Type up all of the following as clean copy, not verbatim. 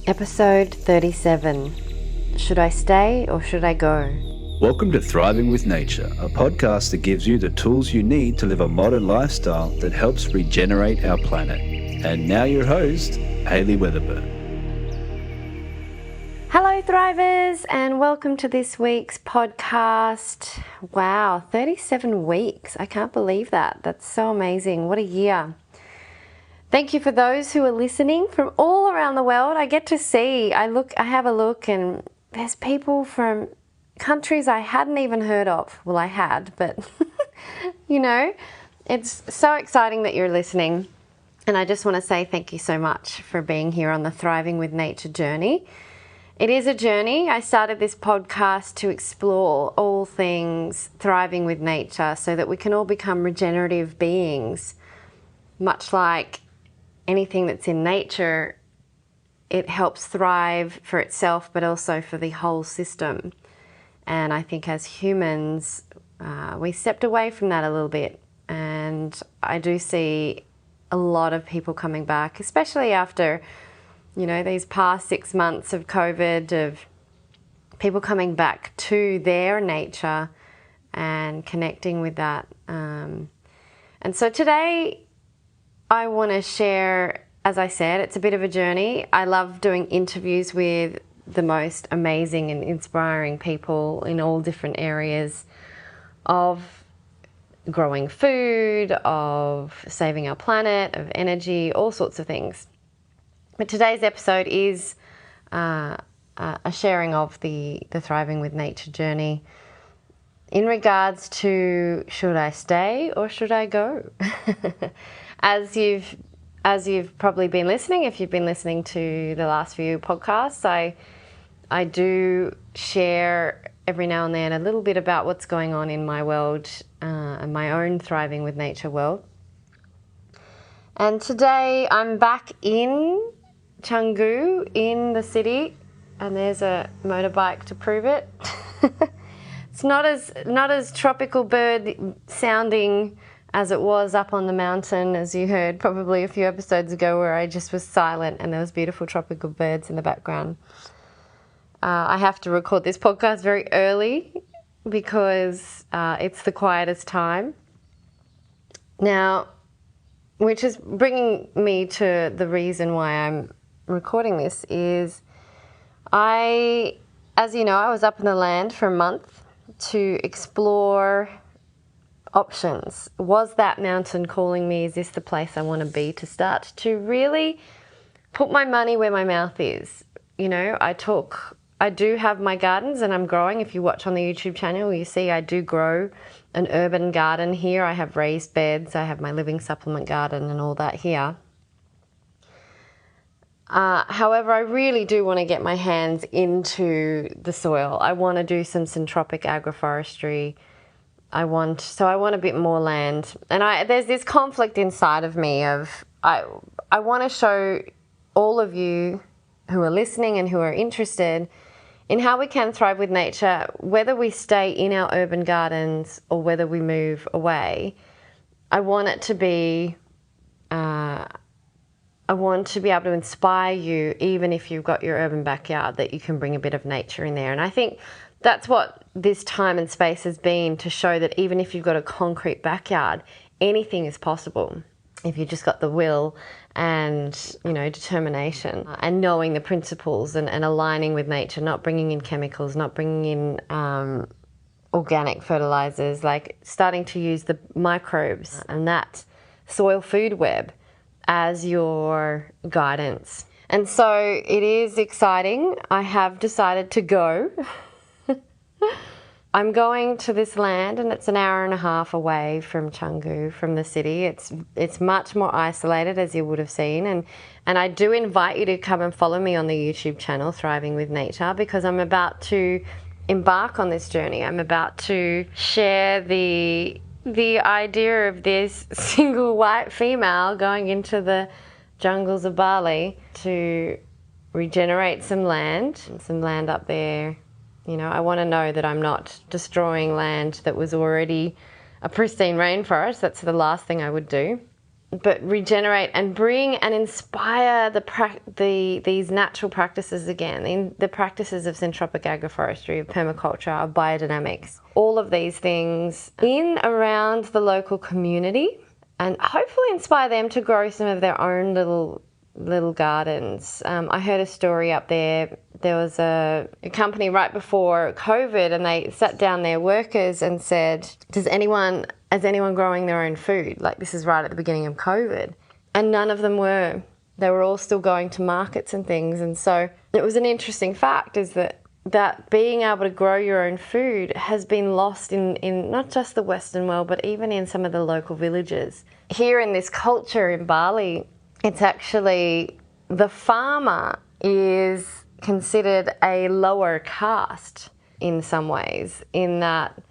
Episode 37. Should I stay or should I go? Welcome to Thriving with Nature, a podcast that gives you the tools you need to live a modern lifestyle that helps regenerate our planet. And now your host, Hayley Weatherburn. Hello Thrivers, and welcome to this week's podcast. Wow, 37 weeks. I can't believe that. That's so amazing. What a year. Thank you for those who are listening from all around the world. I get to see, I have a look, and there's people from countries I hadn't even heard of. Well, I had, but it's so exciting that you're listening. And I just want to say thank you so much for being here on the Thriving with Nature journey. It is a journey. I started this podcast to explore all things thriving with nature so that we can all become regenerative beings. Much like anything that's in nature, it helps thrive for itself, but also for the whole system. And I think as humans, we stepped away from that a little bit. And I do see a lot of people coming back, especially after, these past 6 months of COVID, of people coming back to their nature and connecting with that. And so today, I want to share, as I said, it's a bit of a journey. I love doing interviews with the most amazing and inspiring people in all different areas of growing food, of saving our planet, of energy, all sorts of things. But today's episode is a sharing of the Thriving with Nature journey in regards to should I stay or should I go? As you've probably been listening, if you've been listening to the last few podcasts, I do share every now and then a little bit about what's going on in my world, and my own Thriving with Nature world. And today I'm back in Canggu in the city, and there's a motorbike to prove it. It's not as tropical bird sounding as it was up on the mountain, as you heard probably a few episodes ago, where I just was silent and there was beautiful tropical birds in the background. I have to record this podcast very early because it's the quietest time. Now, which is bringing me to the reason why I'm recording this is as you know, I was up in the land for a month to explore options. Was that mountain calling me? Is this the place I want to be? To start to really put my money where my mouth is. I do have my gardens and I'm growing. If you watch on the YouTube channel, you see I do grow an urban garden here. I have raised beds. I have my living supplement garden and all that here. However, I really do want to get my hands into the soil. I want to do some syntropic agroforestry. I want a bit more land. And there's this conflict inside of me of I want to show all of you who are listening and who are interested in how we can thrive with nature, whether we stay in our urban gardens or whether we move away. I want it to be, I want to be able to inspire you, even if you've got your urban backyard, that you can bring a bit of nature in there. And I think that's what this time and space has been, to show that even if you've got a concrete backyard, anything is possible if you've just got the will and, determination and knowing the principles and aligning with nature, not bringing in chemicals, not bringing in organic fertilizers, like starting to use the microbes and that soil food web as your guidance. And so it is exciting. I have decided to go. I'm going to this land, and it's an hour and a half away from Canggu, from the city. It's much more isolated, as you would have seen. And I do invite you to come and follow me on the YouTube channel, Thriving with Nature, because I'm about to embark on this journey. I'm about to share the idea of this single white female going into the jungles of Bali to regenerate some land up there. I want to know that I'm not destroying land that was already a pristine rainforest. That's the last thing I would do. but regenerate and bring and inspire these natural practices again, in the practices of syntropic agroforestry, of permaculture, of biodynamics, all of these things in around the local community, and hopefully inspire them to grow some of their own little gardens. I heard a story up there. There was a company right before COVID, and they sat down their workers and said, is anyone growing their own food? Like, this is right at the beginning of COVID. And none of them were. They were all still going to markets and things. And so it was an interesting fact, is that being able to grow your own food has been lost in not just the Western world, but even in some of the local villages. Here in this culture in Bali, it's actually, the farmer is considered a lower caste in some ways, in that,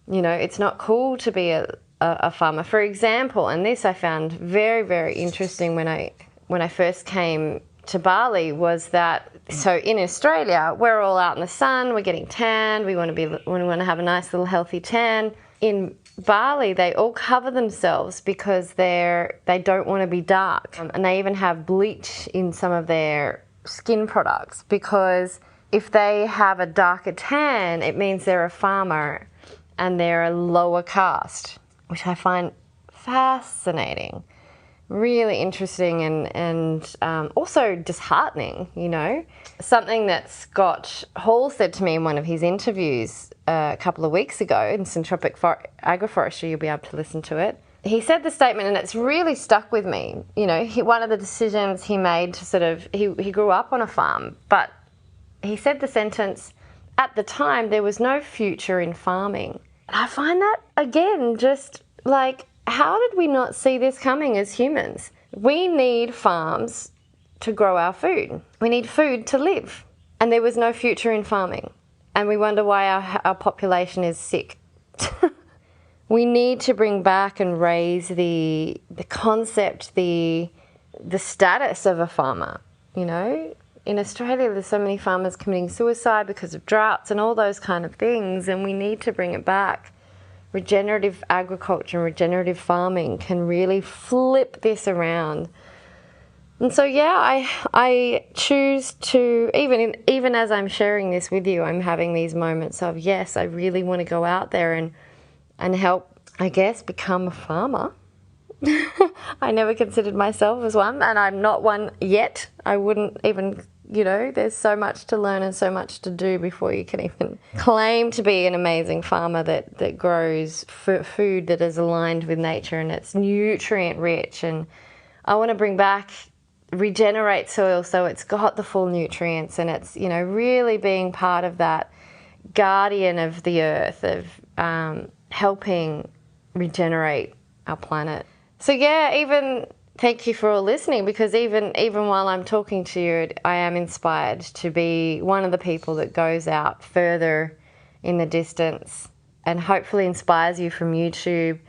you know, it's not cool to be a farmer. For example, and this I found very, very interesting when I first came to Bali, was that, so in Australia, we're all out in the sun, we're getting tanned, we want to have a nice little healthy tan. In Bali, they all cover themselves because they don't want to be dark, and they even have bleach in some of their skin products, because if they have a darker tan, it means they're a farmer and they're a lower caste, which I find fascinating, really interesting, and also disheartening, you know. Something that Scott Hall said to me in one of his interviews a couple of weeks ago in Syntropic Agroforestry, you'll be able to listen to it. He said the statement, and it's really stuck with me. You know, one of the decisions he made to sort of, he grew up on a farm, but he said the sentence, at the time, there was no future in farming. And I find that, again, just like, how did we not see this coming as humans? We need farms to grow our food. We need food to live. And there was no future in farming. And we wonder why our population is sick. We need to bring back and raise the concept, the status of a farmer. You know, in Australia, there's so many farmers committing suicide because of droughts and all those kind of things, and we need to bring it back. Regenerative agriculture and regenerative farming can really flip this around. And so, yeah, I choose to, even as I'm sharing this with you, I'm having these moments of, yes, I really want to go out there and help, I guess, become a farmer. I never considered myself as one, and I'm not one yet. I wouldn't even, you know, there's so much to learn and so much to do before you can even claim to be an amazing farmer that grows food that is aligned with nature and it's nutrient rich. And I want to bring back, regenerate soil so it's got the full nutrients, and it's, you know, really being part of that guardian of the earth, of helping regenerate our planet. So yeah, even thank you for all listening, because even while I'm talking to you, I am inspired to be one of the people that goes out further in the distance and hopefully inspires you from YouTube.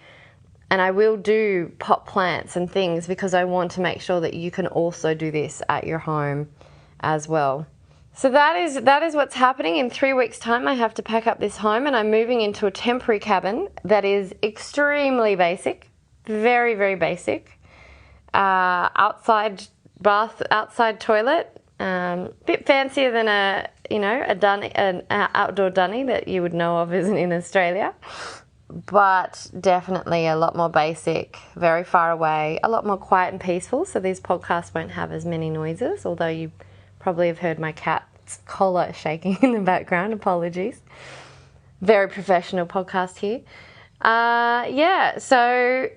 And I will do pot plants and things because I want to make sure that you can also do this at your home as well. So that is what's happening. In 3 weeks' time, I have to pack up this home, and I'm moving into a temporary cabin that is extremely basic, very, very basic. Outside bath, outside toilet, bit fancier than an outdoor dunny that you would know of in Australia, but definitely a lot more basic, very far away, a lot more quiet and peaceful. So these podcasts won't have as many noises, although you probably have heard my cat's collar shaking in the background. Apologies. Very professional podcast here. So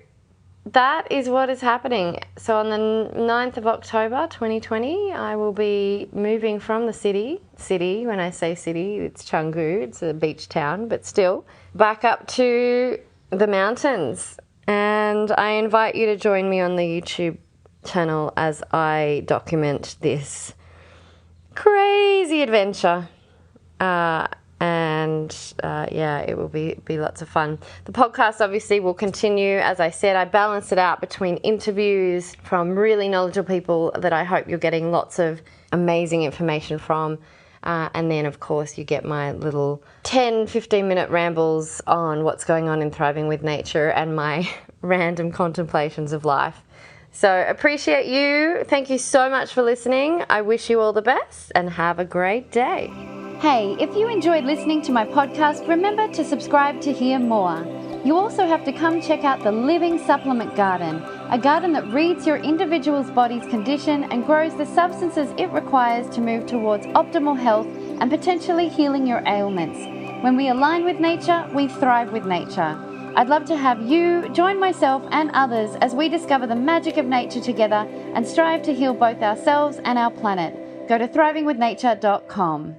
that is what is happening. So on the 9th of October 2020, I will be moving from the city. When I say city, it's Canggu. It's a beach town, but still, back up to the mountains. And I invite you to join me on the YouTube channel as I document this crazy adventure. It will be lots of fun. The podcast obviously will continue. As I said, I balance it out between interviews from really knowledgeable people that I hope you're getting lots of amazing information from. And then, of course, you get my little 10, 15-minute rambles on what's going on in Thriving with Nature and my random contemplations of life. So appreciate you. Thank you so much for listening. I wish you all the best and have a great day. Hey, if you enjoyed listening to my podcast, remember to subscribe to hear more. You also have to come check out the Living Supplement Garden, a garden that reads your individual's body's condition and grows the substances it requires to move towards optimal health and potentially healing your ailments. When we align with nature, we thrive with nature. I'd love to have you join myself and others as we discover the magic of nature together and strive to heal both ourselves and our planet. Go to thrivingwithnature.com.